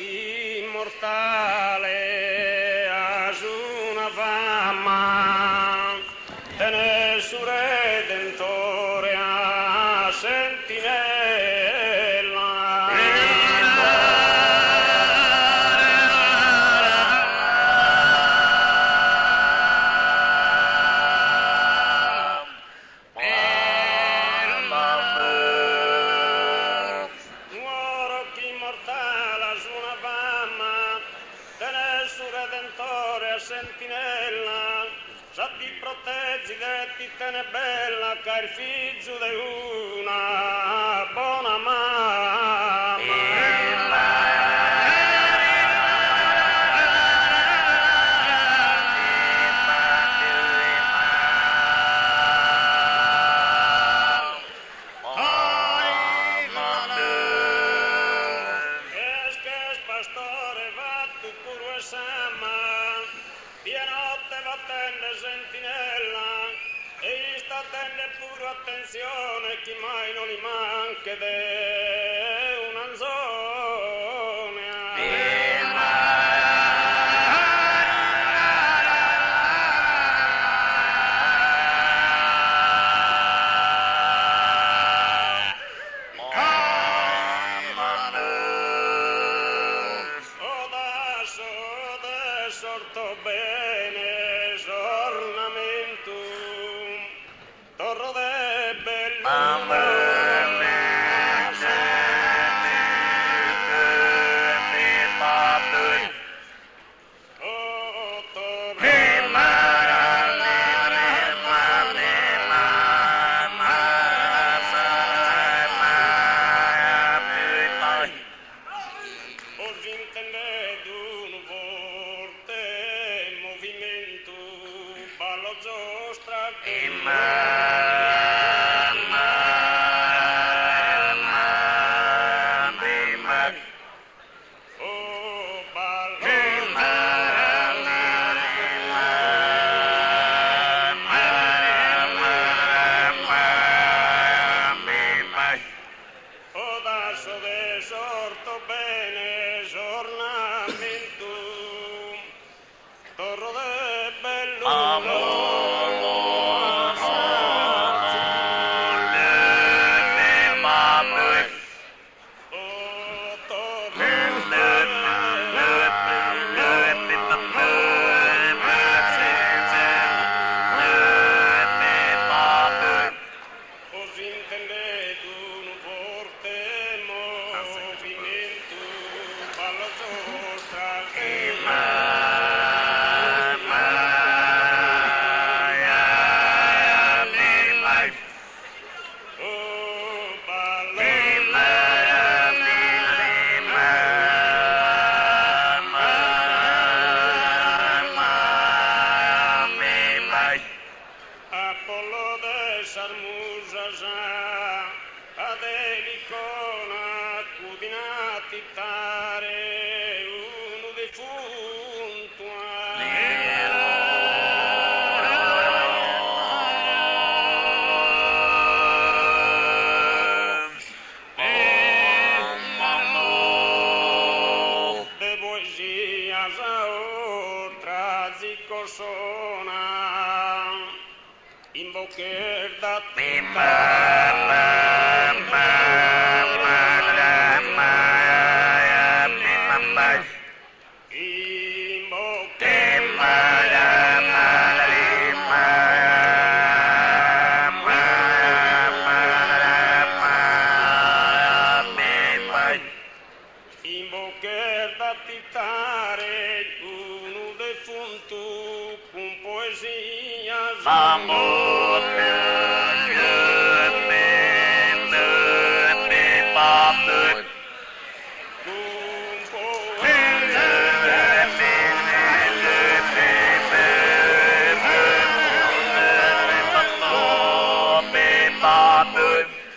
chi mortale ha una fama, tenere su Redentore a sentinella. Muoro chi mortale ha una fama, tenere su Redentore a sentinella. Sa ti proteggi che te ne bella, che il figlio di una buona mamma. Pastore va tu pure sama, di notte va a tende sentinella, e sta a tende pure attenzione, chi mai non gli manca de un'anzone. Sorto bene, ornamento, torro de bello. Ballo giostra oh ballo oh daso de sorto bene ornamento torro de bello. Apollo de Sarmusa adelicona cudinati tare uno defunto de poesia otra zicosona invocar da invocar da titare uno defunto con poesia amor.